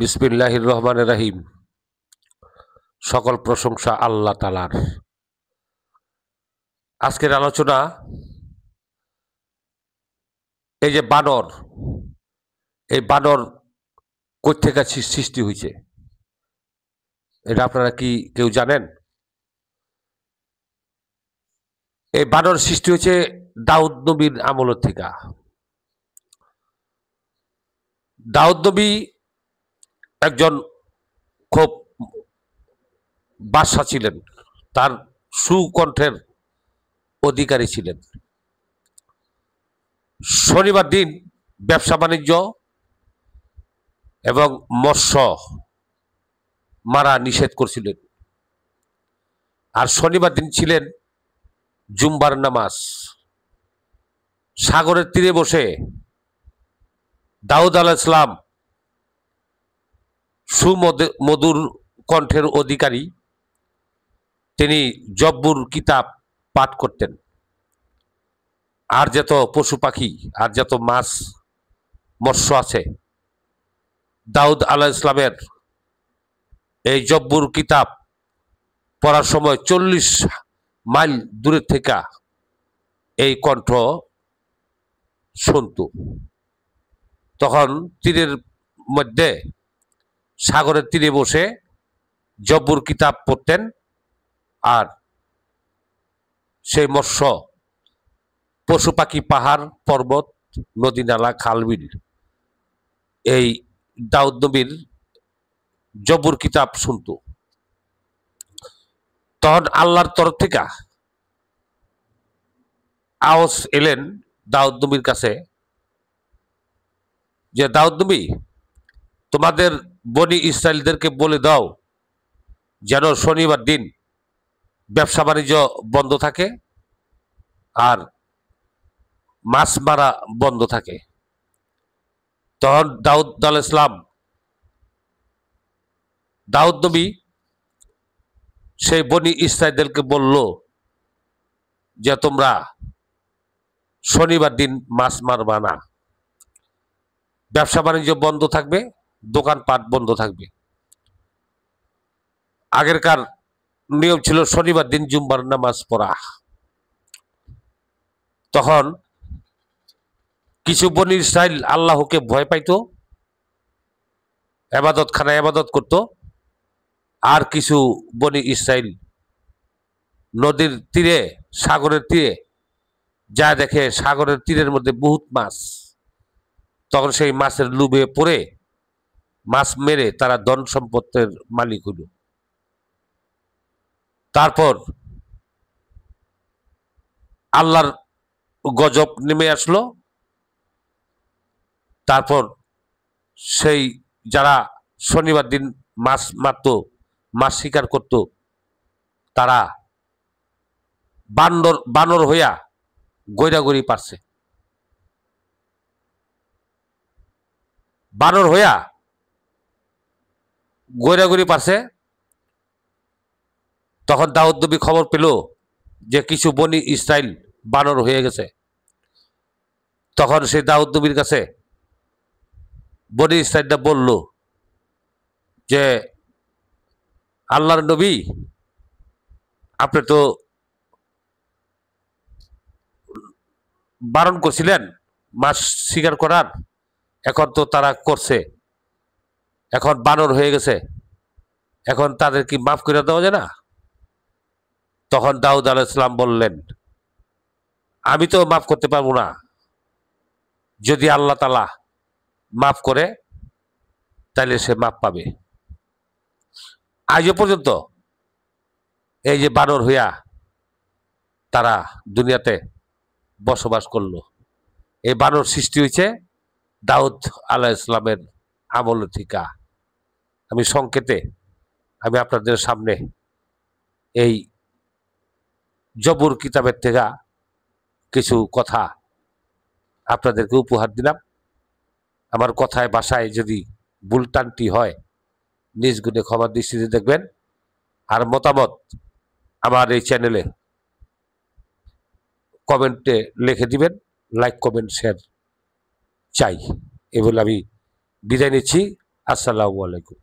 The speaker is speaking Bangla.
বিসমিল্লাহির রহমানির রহিম। সকল প্রশংসা আল্লাহ তাআলার। আজকের আলোচনা এই যে বানর, এই বানর কই থেকে সৃষ্টি হয়েছে এটা আপনারা কি কেউ জানেন? এই বানর সৃষ্টি হয়েছে দাউদ নবীর আমলের থেকে। দাউদ নবী একজন খুব বাদশা ছিলেন, তার সুকণ্ঠের অধিকারী ছিলেন। শনিবার দিন ব্যবসা বাণিজ্য এবং মৎস্য মারা নিষেধ করছিলেন। আর শনিবার দিন ছিলেন জুম্বার নামাজ। সাগরের তীরে বসে দাউদ আলাইহিস সালাম সুমধুর কণ্ঠের অধিকারী, তিনি জব্বুর কিতাব পাঠ করতেন। আর যত পশু পাখি আর যত মাছ মৎস্য আছে, দাউদ আলাইহিস সালামের এই জব্বুর কিতাব পড়ার সময় 40 মাইল দূরে থেকে এই কণ্ঠ শুনত। তখন তীরের মধ্যে সাগরের তীরে বসে জব্বুর কিতাব পড়তেন। আর সেই মৎস্য, পশু পাখি, পাহাড় পর্বত, নদী নালা, খালবিল, এই দাউদ নবীর জব্বুর কিতাব শুনত। তখন আল্লাহর তরফ থেকে আওয়াজ এলেন দাউদ নবীর কাছে যে, দাউদ নবী, তোমাদের বনি ইসরাইলদেরকে বলে দাও যেন শনিবার দিন ব্যবসা বাণিজ্য বন্ধ থাকে আর মাছ মারা বন্ধ থাকে। তখন দাউদ আলাইহিস সালাম, দাউদ নবী সেই বনি ইসরাইলদেরকে বলল যে, তোমরা শনিবার দিন মাছ মারবা না, ব্যবসা বাণিজ্য বন্ধ থাকবে, দোকানপাট বন্ধ থাকবে। আগেরকার নিয়ম ছিল শনিবার দিন জুম্মার নামাজ পড়া। তখন কিছু বনি ইসরাইল আল্লাহকে ভয় পাইত, এবাদত খানা এবাদত করত। আর কিছু বনি ইসরাইল নদীর তীরে, সাগরের তীরে যা দেখে সাগরের তীরের মধ্যে বহুত মাছ, তখন সেই মাছের লোভে পড়ে মাছ মেরে তারা ধন সম্পদের মালিক হইল। তারপর আল্লাহর গজব নেমে আসলো। তারপর সেই যারা শনিবার দিন মাছ মারত, মাছ শিকার করত, তারা বানর হইয়া গৈরাগরি পারছে। বানর হইয়া গৈরাগরি পারছে। তখন দাউদ নবী খবর পেল যে কিছু বনি ইসরাইল বানর হয়ে গেছে। তখন সে দাউদ নবীর কাছে বনি ইসরাইলটা বলল যে, আল্লাহর নবী, আপনি তো বারণ করছিলেন মাছ শিকার করার, এখন তো তারা করছে, এখন বানর হয়ে গেছে, এখন তাদের কি মাফ করে দেওয়া যায় না? তখন দাউদ আলাইহিস সালাম বললেন, আমি তো মাফ করতে পারবো না, যদি আল্লাহ তাআলা মাফ করে তাহলে সে মাফ পাবে। আজও পর্যন্ত এই যে বানর হইয়া তারা দুনিয়াতে বসবাস করলো, এই বানর সৃষ্টি হয়েছে দাউদ আলাইহিস সালামের আমল থেকে। আমি সংক্ষেপে আমি আপনাদের সামনে এই জবুর কিতাবের থেকে কিছু কথা আপনাদেরকে উপহার দিলাম। আমার কথায় ভাষায় যদি ভুল টানটি হয় নিজ গুণে ক্ষমার দৃষ্টিতে দেখবেন। আর মতামত আমার এই চ্যানেলে কমেন্টে লিখে দিবেন। লাইক, কমেন্ট, শেয়ার চাই। এই বলে আমি বিদায় নিচ্ছি। আসসালামু আলাইকুম।